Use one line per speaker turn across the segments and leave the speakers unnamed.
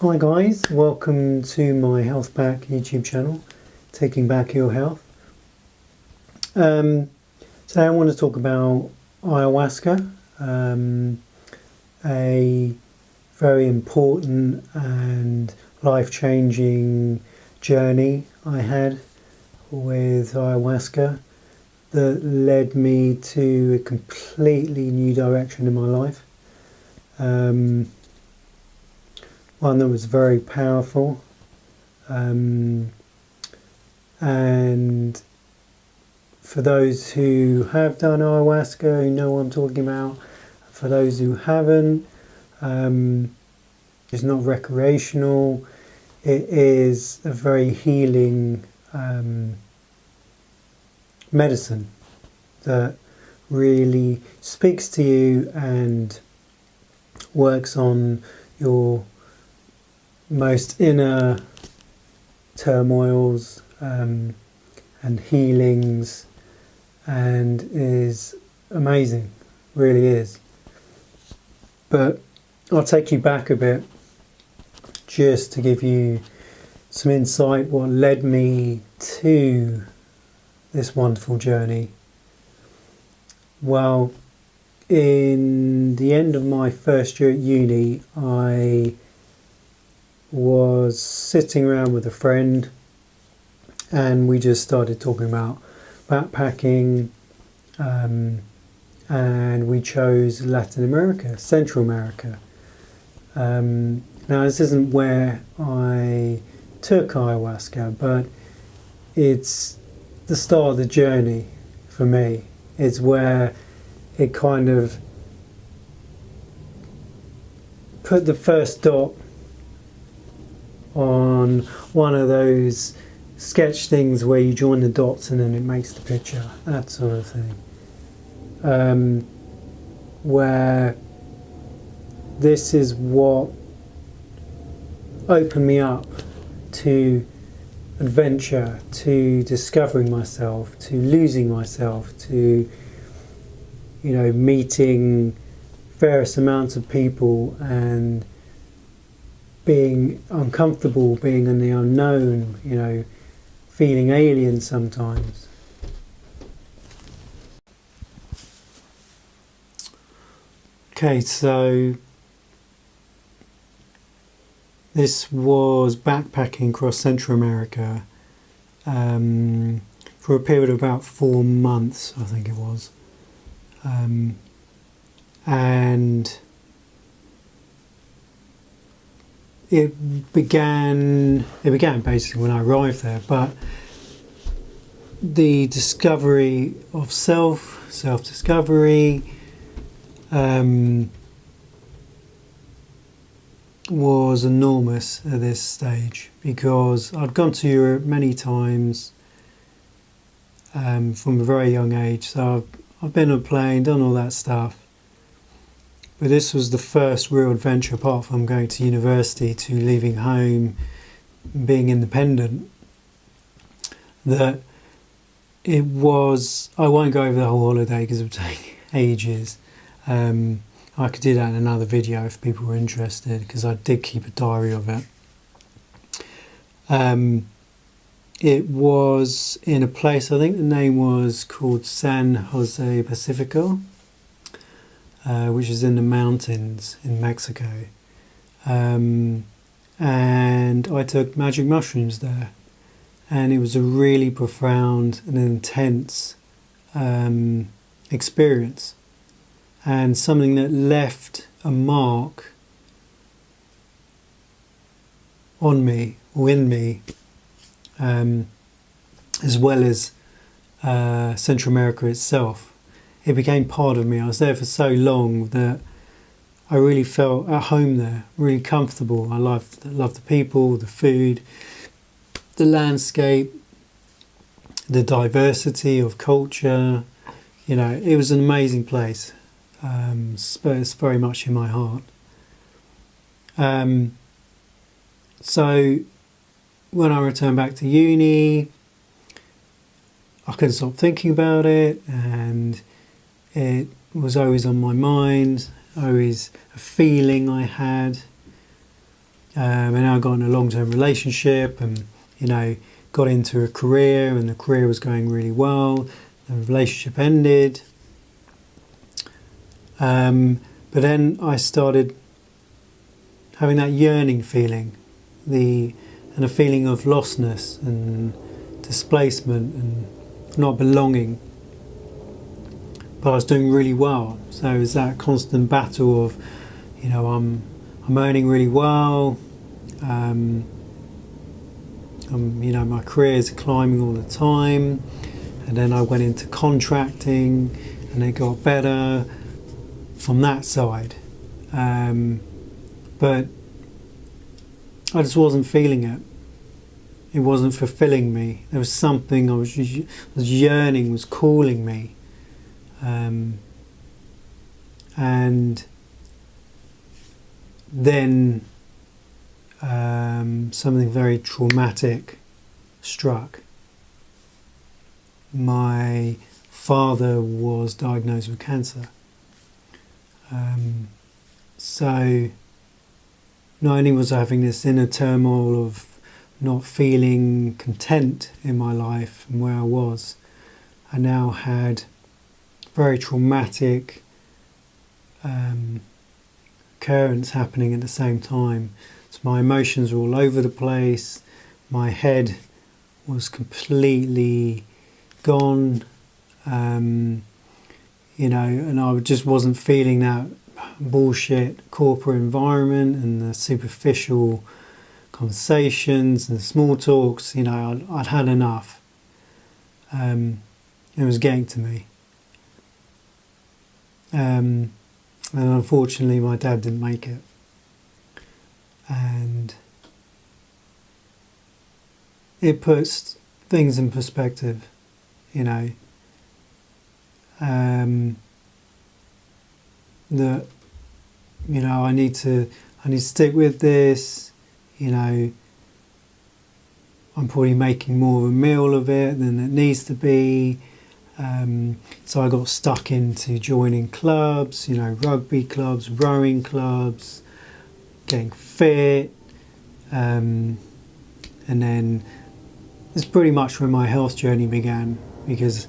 Hi guys, welcome to my Health Back YouTube channel, Taking Back Your Health. Today I want to talk about ayahuasca, a very important and life-changing journey I had with ayahuasca that led me to a completely new direction in my life. One that was very powerful, and for those who have done ayahuasca, who know what I'm talking about. For those who haven't, it's not recreational. It is a very healing medicine that really speaks to you and works on your most inner turmoils and healings, and is amazing, really is. But I'll take you back a bit just to give you some insight what led me to this wonderful journey. Well, in the end of my first year at uni, I was sitting around with a friend and we just started talking about backpacking, and we chose Latin America, Central America. Now this isn't where I took ayahuasca, but it's the start of the journey for me. It's where it kind of put the first dot on one of those sketch things where you join the dots and then it makes the picture, that sort of thing. Where this is what opened me up to adventure, to discovering myself, to losing myself, to, meeting various amounts of people and being uncomfortable, being in the unknown, feeling alien sometimes. Okay, so this was backpacking across Central America for a period of about 4 months, I think it was. And it began basically when I arrived there, but the discovery of self-discovery was enormous at this stage, because I'd gone to Europe many times from a very young age, so I've been on a plane, done all that stuff. But this was the first real adventure, apart from going to university, to leaving home, being independent, that it was. I won't go over the whole holiday because it would take ages. I could do that in another video if people were interested, because I did keep a diary of it. It was in a place, I think the name was called San Jose Pacifico, which is in the mountains in Mexico. And I took magic mushrooms there. And it was a really profound and intense experience. And something that left a mark on me, or in me, as well as Central America itself. It became part of me. I was there for so long that I really felt at home there, really comfortable. I loved the people, the food, the landscape, the diversity of culture. It was an amazing place. It's very much in my heart. So when I returned back to uni, I couldn't stop thinking about it, and it was always on my mind, always a feeling I had. and then I got in a long-term relationship, and got into a career, and the career was going really well. The relationship ended, but then I started having that yearning feeling, and a feeling of lostness and displacement and not belonging. But I was doing really well, so it was that constant battle of, I'm earning really well. My career is climbing all the time, and then I went into contracting, and it got better from that side. But I just wasn't feeling it. It wasn't fulfilling me. There was something I was yearning, was calling me, and then something very traumatic struck. My father was diagnosed with cancer. So not only was I having this inner turmoil of not feeling content in my life and where I was, I now had very traumatic occurrence happening at the same time. So my emotions were all over the place. My head was completely gone, and I just wasn't feeling that bullshit corporate environment and the superficial conversations and small talks. I'd had enough. It was getting to me. And unfortunately my dad didn't make it. And it puts things in perspective, that I need to stick with this. I'm probably making more of a meal of it than it needs to be. So I got stuck into joining clubs, rugby clubs, rowing clubs, getting fit, and then it's pretty much when my health journey began, because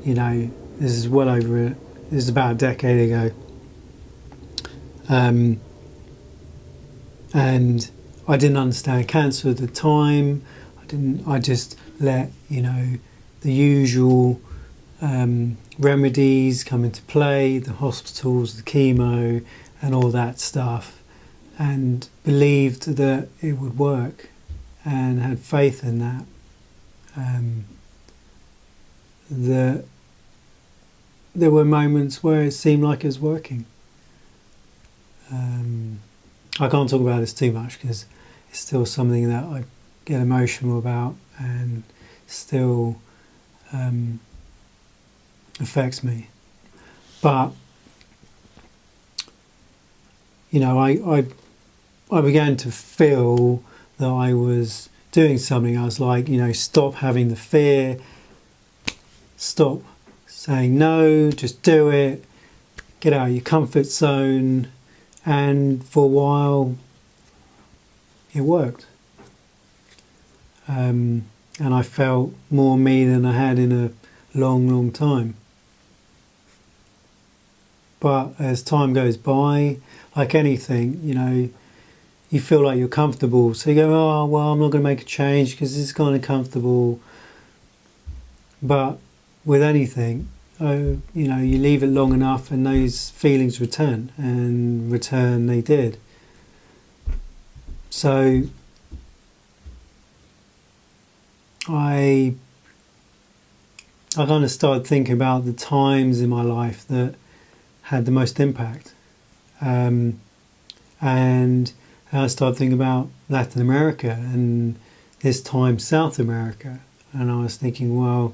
this is about a decade ago, and I didn't understand cancer at the time. I just let the usual remedies come into play, the hospitals, the chemo and all that stuff, and believed that it would work and had faith in that. There were moments where it seemed like it was working. I can't talk about this too much because it's still something that I get emotional about and still affects me. But I began to feel that I was doing something. I was like, stop having the fear, stop saying no, just do it, get out of your comfort zone. And for a while it worked, and I felt more me than I had in a long time. But as time goes by, like anything, you feel like you're comfortable, so you go, oh well, I'm not going to make a change because it's kind of comfortable. But with anything, you leave it long enough and those feelings return, and return they did. So I kind of started thinking about the times in my life that had the most impact, and I started thinking about Latin America and this time South America, and I was thinking, well,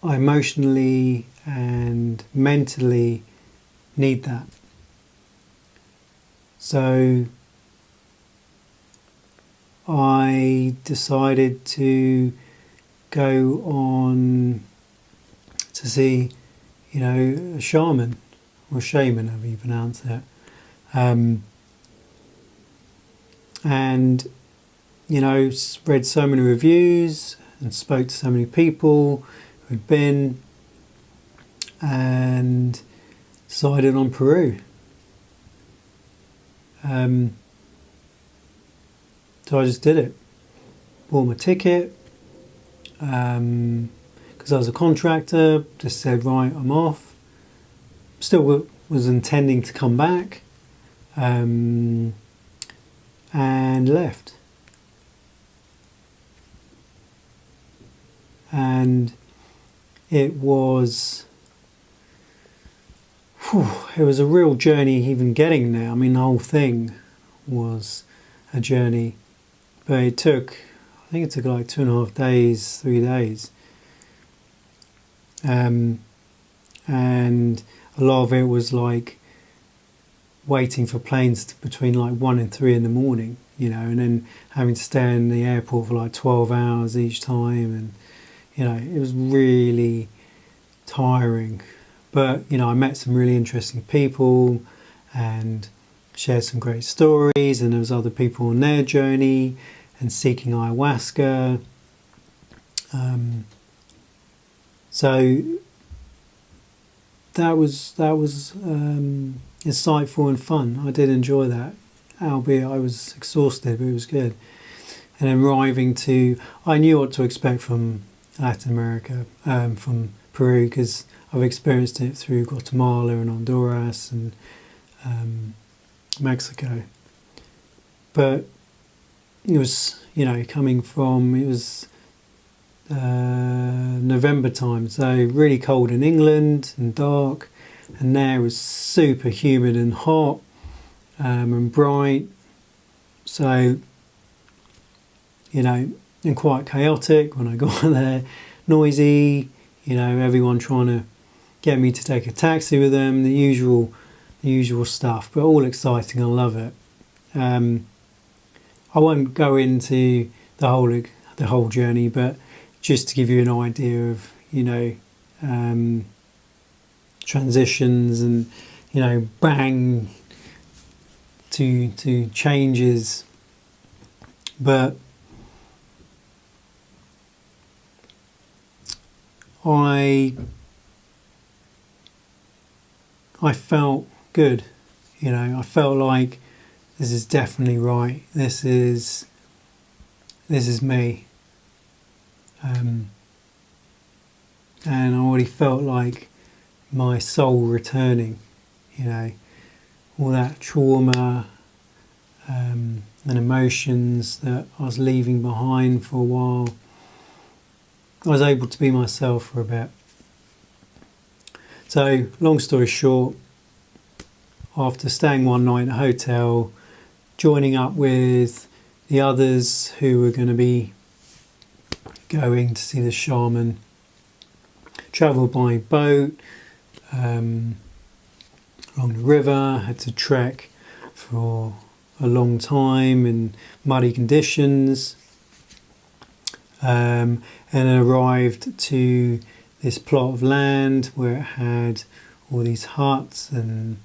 I emotionally and mentally need that. So I decided to go on to see, a shaman, or shaman, however you pronounce it, and read so many reviews and spoke to so many people who'd been, and decided on Peru. So I just did it. Bought my ticket, because I was a contractor. Just said, right, I'm off. Still was intending to come back, and left. And it was a real journey even getting there. I mean, the whole thing was a journey, but I think it took like 2.5 days, 3 days. And a lot of it was like waiting for planes between like 1 and 3 in the morning, and then having to stay in the airport for like 12 hours each time. And, it was really tiring. But, I met some really interesting people and shared some great stories, and there was other people on their journey and seeking ayahuasca. So that was insightful and fun. I did enjoy that, albeit I was exhausted, but it was good. And then I knew what to expect from Latin America, from Peru, because I've experienced it through Guatemala and Honduras and Mexico. But it was, it was November time, so really cold in England and dark, and there it was super humid and hot, and bright. So, and quite chaotic when I got there, noisy, everyone trying to get me to take a taxi with them, the usual stuff, but all exciting. I love it. I won't go into the whole journey, but just to give you an idea of transitions and bang to changes. But I felt good, I felt like this is definitely right. This is me. And I already felt like my soul returning, all that trauma and emotions that I was leaving behind for a while. I was able to be myself for a bit. So, long story short, after staying one night in a hotel, joining up with the others who were going to be going to see the shaman, travelled by boat along the river, had to trek for a long time in muddy conditions, and arrived to this plot of land where it had all these huts and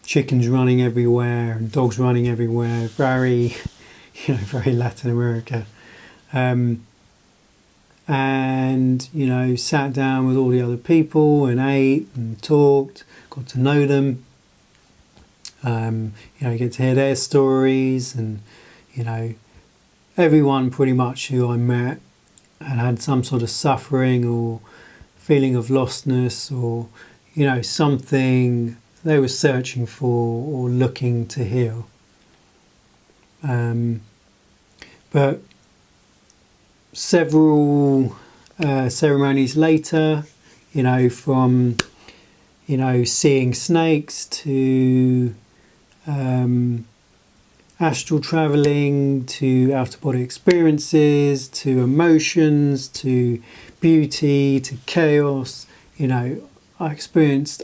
chickens running everywhere and dogs running everywhere. Very very Latin America. And sat down with all the other people and ate and talked, got to know them. You get to hear their stories, and everyone pretty much who I met had some sort of suffering or feeling of lostness, or something they were searching for or looking to heal. But several ceremonies later, from seeing snakes to astral traveling, to out-of-body experiences, to emotions, to beauty, to chaos. I experienced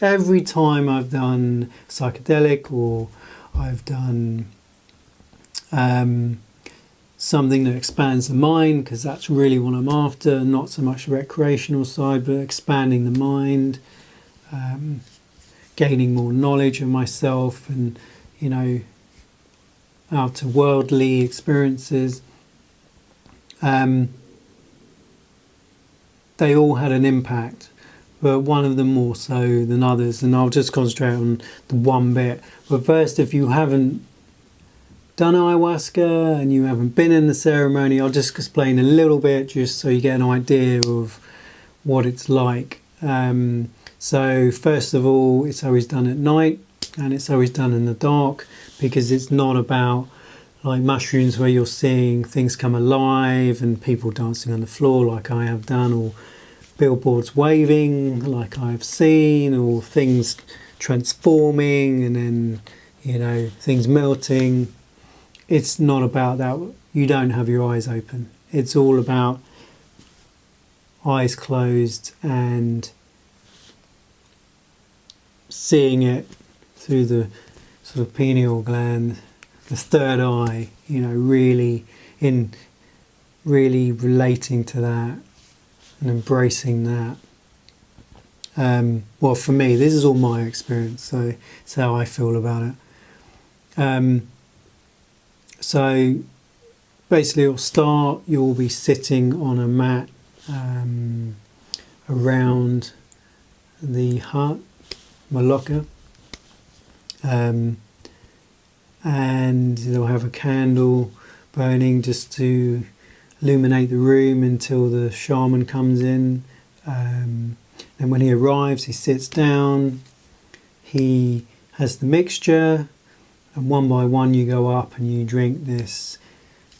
every time I've done psychedelic, or I've done something that expands the mind, because that's really what I'm after, not so much the recreational side, but expanding the mind, gaining more knowledge of myself and, out to worldly experiences. They all had an impact, but one of them more so than others, and I'll just concentrate on the one bit. But first, if you haven't done ayahuasca and you haven't been in the ceremony, I'll just explain a little bit just so you get an idea of what it's like. So first of all, it's always done at night and it's always done in the dark, because it's not about like mushrooms where you're seeing things come alive and people dancing on the floor like I have done, or billboards waving like I have seen, or things transforming and then, things melting. It's not about that. You don't have your eyes open. It's all about eyes closed and seeing it through the sort of pineal gland, the third eye, really relating to that and embracing that. Well, for me, this is all my experience, so it's how I feel about it. So basically, you'll be sitting on a mat around the hut, Maloka, and they'll have a candle burning just to illuminate the room until the shaman comes in. And when he arrives, he sits down, he has the mixture, and one by one you go up and you drink this.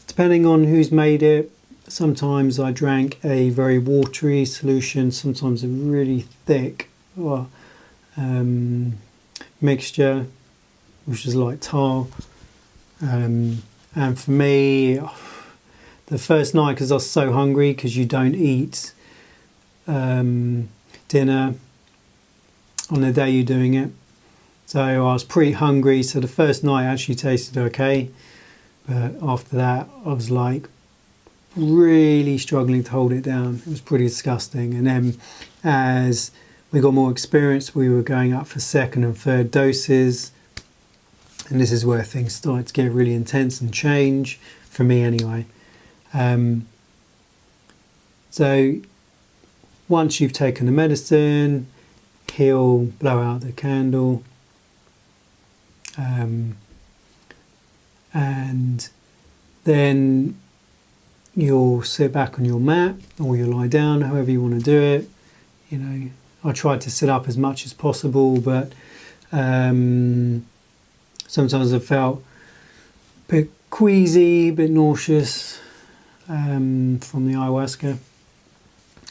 Depending on who's made it, sometimes I drank a very watery solution, sometimes a really thick mixture, which is like tar. And for me, the first night, because I was so hungry, because you don't eat dinner on the day you're doing it, so I was pretty hungry. So the first night actually tasted okay, but after that I was like really struggling to hold it down. It was pretty disgusting. And then as we got more experience, we were going up for second and third doses, and this is where things started to get really intense and change, for me anyway. So once you've taken the medicine, he'll blow out the candle, and then you'll sit back on your mat, or you'll lie down, however you want to do it. I tried to sit up as much as possible, but sometimes I felt a bit queasy, a bit nauseous from the ayahuasca,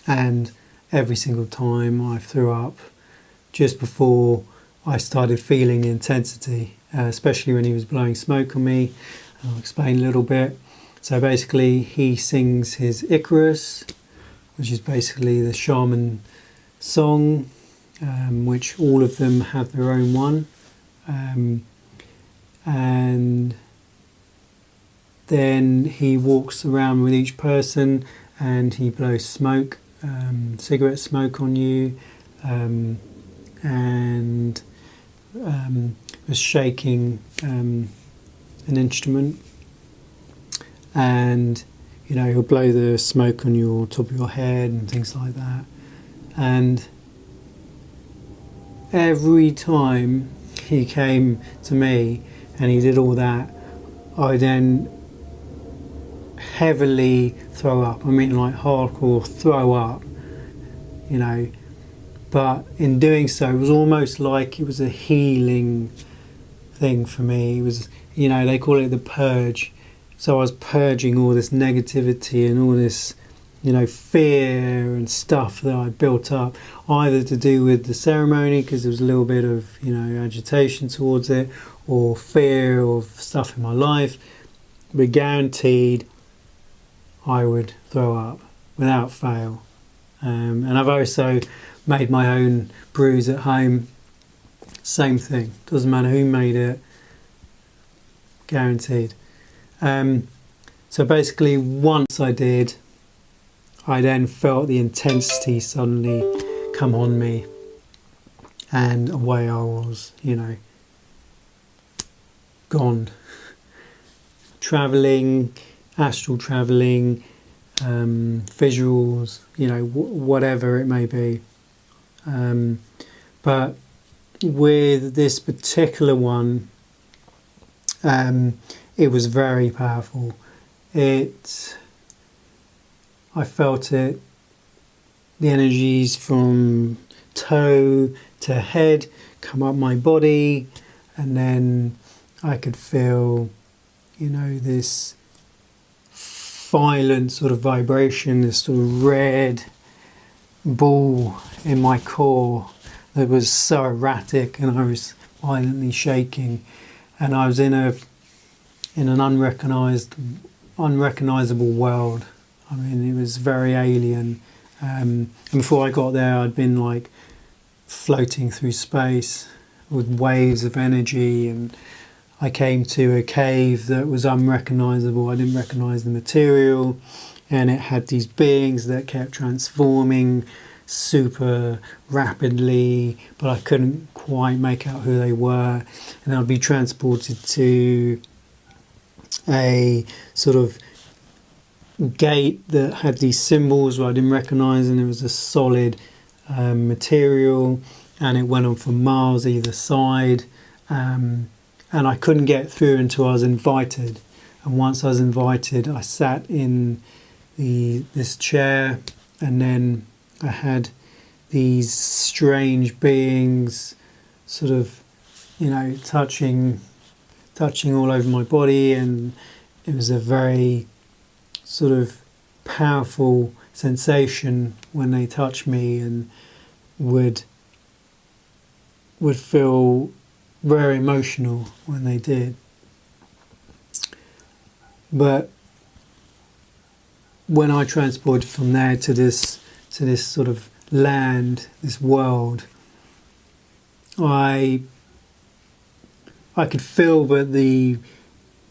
and every single time I threw up just before I started feeling the intensity, especially when he was blowing smoke on me. I'll explain a little bit. So basically he sings his Icarus, which is basically the shaman song, which all of them have their own one. And then he walks around with each person and he blows smoke, cigarette smoke on you, and was shaking an instrument, and he'll blow the smoke on your top of your head and things like that. And every time he came to me and he did all that, I then heavily throw up. I mean, like hardcore throw up, but in doing so it was almost like it was a healing thing for me. It was, they call it the purge. So I was purging all this negativity and all this, fear and stuff that I built up, either to do with the ceremony, because there was a little bit of, agitation towards it, or fear of stuff in my life. But guaranteed I would throw up without fail. And I've also made my own brews at home. Same thing. Doesn't matter who made it. Guaranteed. So basically, once I did, I then felt the intensity suddenly come on me. and away I was, gone. Travelling, astral travelling, visuals, whatever it may be. But with this particular one, it was very powerful. I felt it, the energies from toe to head come up my body, and then I could feel, this violent sort of vibration, this sort of red ball in my core that was so erratic, and I was violently shaking, and I was in an unrecognizable world. I mean, it was very alien. And before I got there, I'd been like floating through space with waves of energy, and I came to a cave that was unrecognizable. I didn't recognize the material, and it had these beings that kept transforming super rapidly, but I couldn't quite make out who they were. And I'd be transported to a sort of gate that had these symbols where I didn't recognise, and it was a solid material, and it went on for miles either side, and I couldn't get through until I was invited. And once I was invited, I sat in this chair, and then I had these strange beings sort of, touching all over my body, and it was a very sort of powerful sensation when they touched me, and would feel very emotional when they did. But when I transported from there to this sort of land, this world, I could feel, but the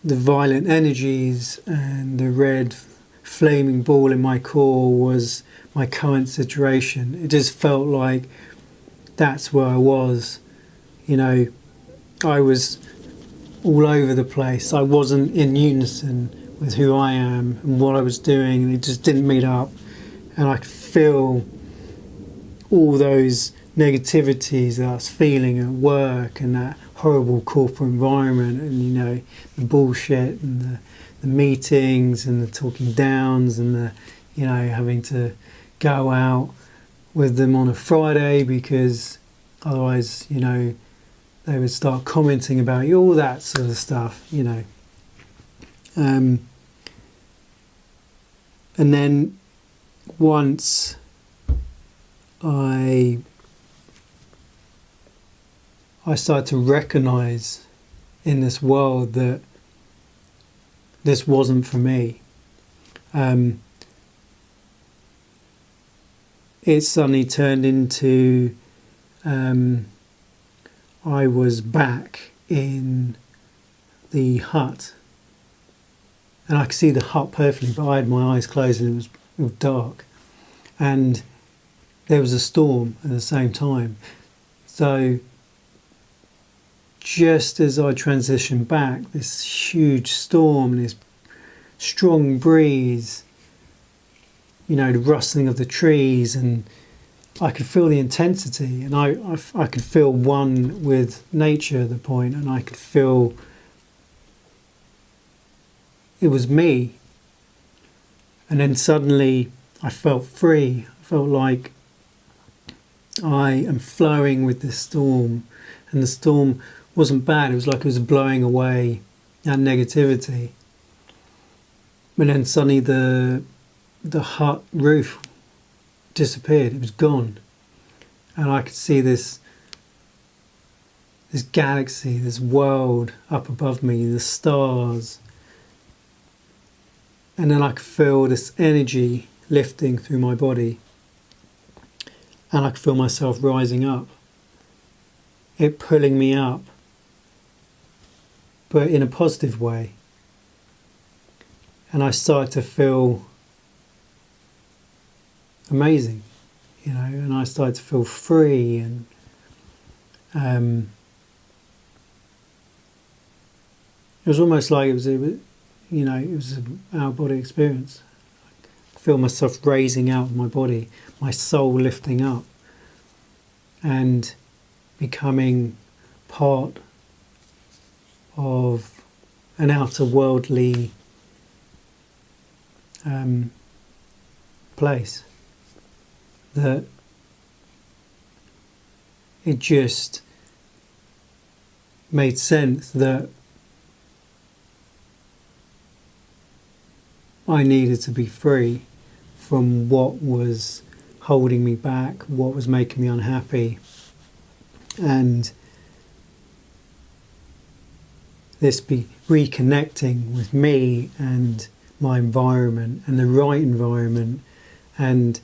violent energies and the red flaming ball in my core was my current situation. It just felt like that's where I was. I was all over the place. I wasn't in unison with who I am and what I was doing. It just didn't meet up. And I could feel all those negativities that I was feeling at work, and that horrible corporate environment, and the bullshit, and the meetings, and the talking downs, and the having to go out with them on a Friday because otherwise they would start commenting about you, all that sort of stuff, and then once I started to recognise in this world that this wasn't for me. It suddenly turned into I was back in the hut, and I could see the hut perfectly, but I had my eyes closed, and it was dark, and there was a storm at the same time. So just as I transitioned back, this huge storm and this strong breeze, the rustling of the trees, and I could feel the intensity, and I could feel one with nature at the point, and I could feel it was me. And then suddenly I felt free. I felt like I am flowing with this storm, and the storm wasn't bad. It was like it was blowing away that negativity. But then suddenly the hut roof disappeared. It was gone, and I could see this galaxy, this world up above me, the stars, and then I could feel this energy lifting through my body, and I could feel myself rising up, it pulling me up, but in a positive way. And I started to feel amazing, and I started to feel free, and It was almost like it was an out-of-body experience. I feel myself raising out of my body, my soul lifting up, and becoming part of an outer worldly place. That it just made sense that I needed to be free from what was holding me back, what was making me unhappy. And this be reconnecting with me and my environment and the right environment and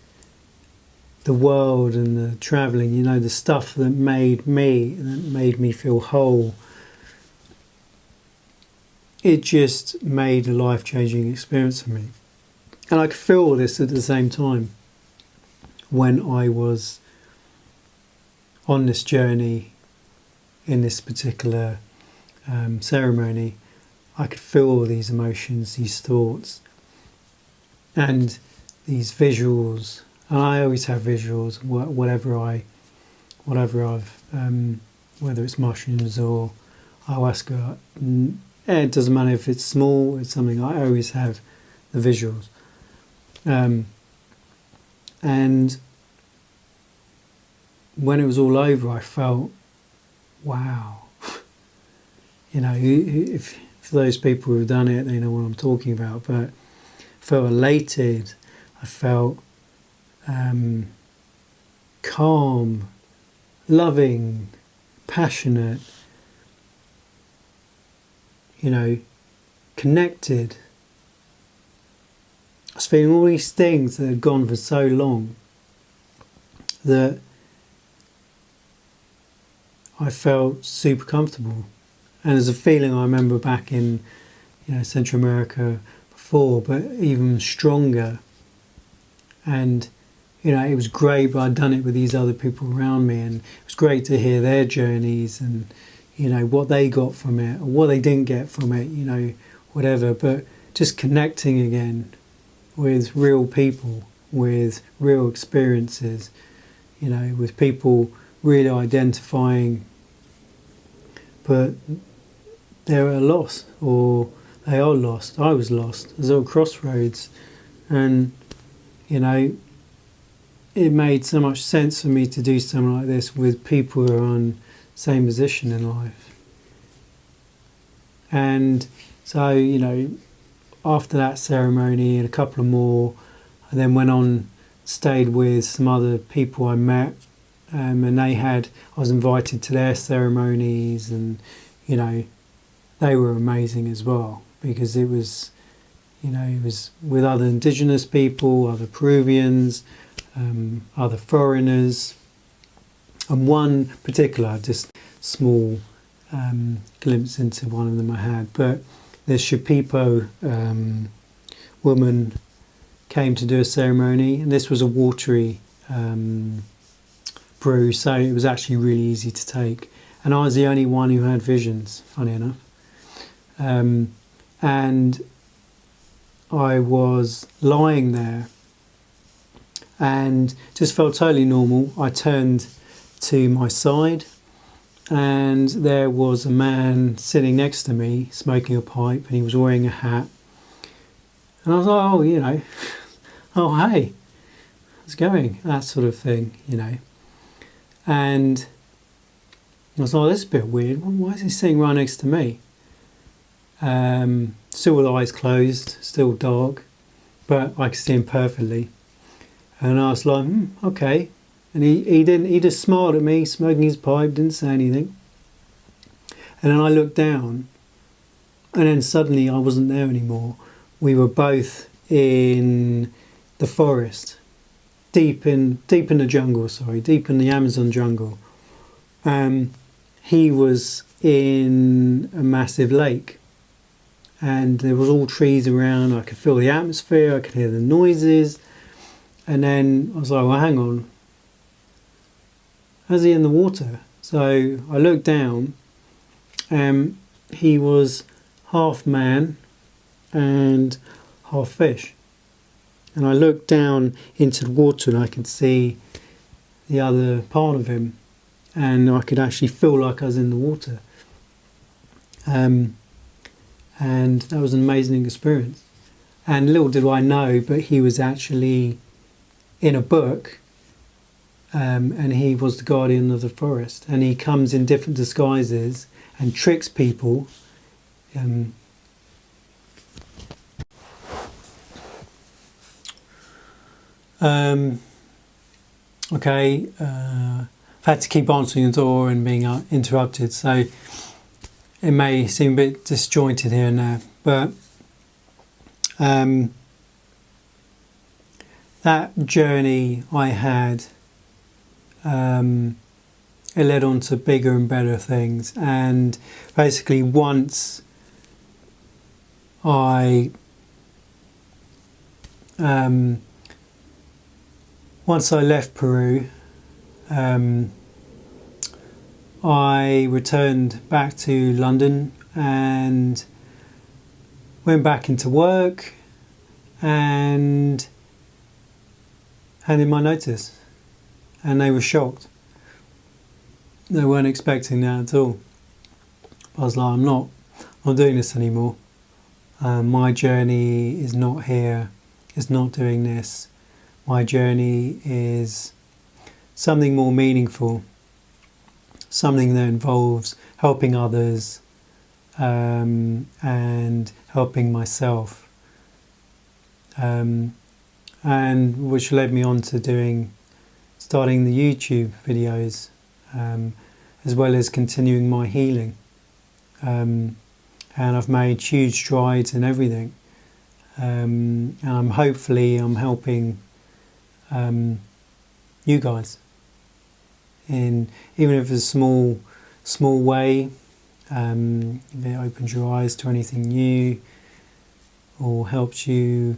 the world and the travelling, the stuff that made me feel whole. It just made a life-changing experience for me. And I could feel this at the same time when I was on this journey in this particular ceremony. I could feel these emotions, these thoughts, and these visuals. And I always have visuals, whether it's mushrooms or ayahuasca. It doesn't matter if it's small, it's something. I always have the visuals. And when it was all over, I felt, wow. If for those people who've done it, they know what I'm talking about. But I felt elated. I felt calm, loving, passionate, connected. I was feeling all these things that had gone for so long that I felt super comfortable. And there's a feeling I remember back in Central America before, but even stronger. And it was great, but I'd done it with these other people around me, and it was great to hear their journeys and what they got from it or what they didn't get from it, whatever. But just connecting again with real people, with real experiences, with people really identifying, but they're at a loss, or they are lost. I was lost. There's all crossroads, and it made so much sense for me to do something like this with people who are on the same position in life. And so, after that ceremony and a couple of more, I then went on, stayed with some other people I met, and I was invited to their ceremonies, and they were amazing as well, because it was with other indigenous people, other Peruvians, other foreigners, and one particular, just small glimpse into one of them I had. But this Shipipo woman came to do a ceremony, and this was a watery brew, so it was actually really easy to take. And I was the only one who had visions, funny enough. And I was lying there and just felt totally normal. I turned to my side, and there was a man sitting next to me smoking a pipe, and he was wearing a hat. And I was like, oh, hey, how's it going? That sort of thing, And I was like, this is a bit weird. Why is he sitting right next to me? Still with eyes closed, still dark, but I could see him perfectly. And I was like, okay. And he just smiled at me, smoking his pipe, didn't say anything. And then I looked down, and then suddenly I wasn't there anymore. We were both in the forest, deep in the jungle, deep in the Amazon jungle. He was in a massive lake, and there was all trees around. I could feel the atmosphere, I could hear the noises. And then I was like, well, hang on. How's he in the water? So I looked down, and he was half man and half fish. And I looked down into the water and I could see the other part of him, and I could actually feel like I was in the water. And that was an amazing experience. And little did I know, but he was actually in a book, and he was the guardian of the forest. And he comes in different disguises and tricks people. I've had to keep answering the door and being interrupted, so it may seem a bit disjointed here and there, but that journey I had, it led on to bigger and better things. And basically once I left Peru, I returned back to London and went back into work and handed my notice, and they were shocked. They weren't expecting that at all. I was like, I'm not doing this anymore. My journey is not here, it's not doing this. My journey is something more meaningful, something that involves helping others and helping myself, and which led me on to starting the YouTube videos, as well as continuing my healing, and I've made huge strides in everything, and I'm helping you guys in, even if it's a small way, if it opens your eyes to anything new or helps you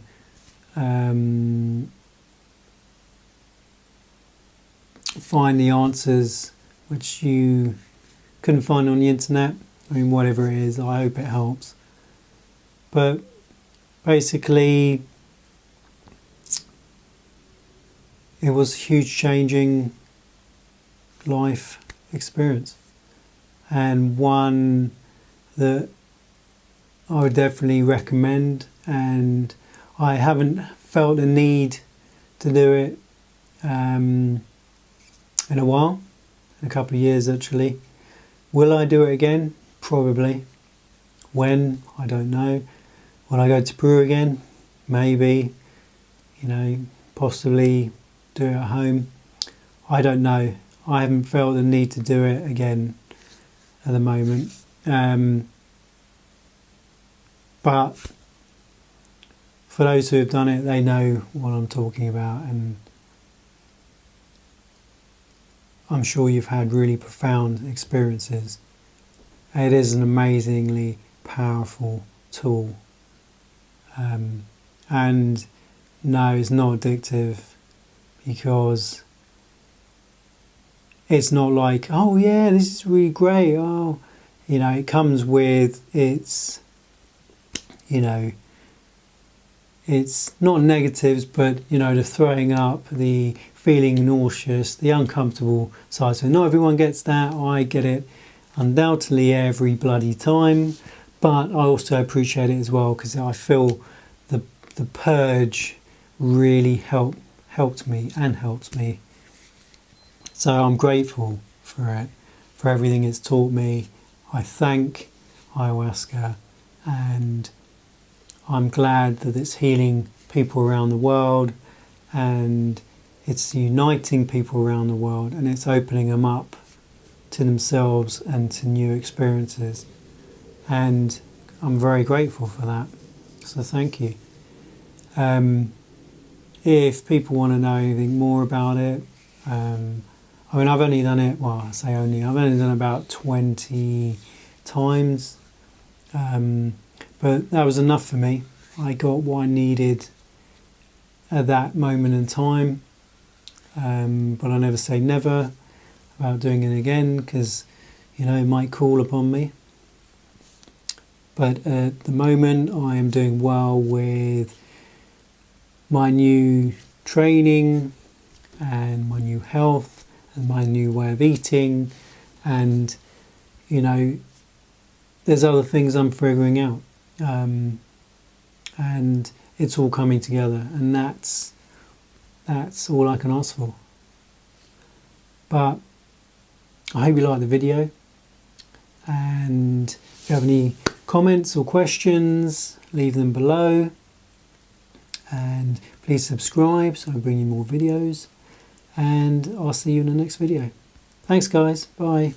find the answers which you couldn't find on the internet. I mean, whatever it is, I hope it helps. But basically, it was a huge changing life experience, and one that I would definitely recommend, and I haven't felt a need to do it in a while, in a couple of years actually. Will I do it again? Probably. When? I don't know. Will I go to Peru again? Maybe. Possibly do it at home. I don't know. I haven't felt the need to do it again at the moment. But for those who have done it, they know what I'm talking about, and I'm sure you've had really profound experiences. It is an amazingly powerful tool. And no, it's not addictive, because it's not like, oh yeah, this is really great. Oh, it comes with its, it's not negatives, but the throwing up, the feeling nauseous, the uncomfortable side. So not everyone gets that. I get it undoubtedly every bloody time, but I also appreciate it as well, because I feel the purge really helped me and helps me. So I'm grateful for it, for everything it's taught me. I thank Ayahuasca, and I'm glad that it's healing people around the world, and it's uniting people around the world, and it's opening them up to themselves and to new experiences. And I'm very grateful for that. So thank you. If people want to know anything more about it, I've only done it, I've only done it about 20 times, but that was enough for me. I got what I needed at that moment in time, but I never say never. about doing it again because, you know, it might call upon me. But at the moment I am doing well with my new training and my new health and my new way of eating, and, you know, there's other things I'm figuring out, and it's all coming together, and that's all I can ask for. But I hope you like the video, and if you have any comments or questions, leave them below, and please subscribe so I bring you more videos, and I'll see you in the next video. Thanks guys, bye.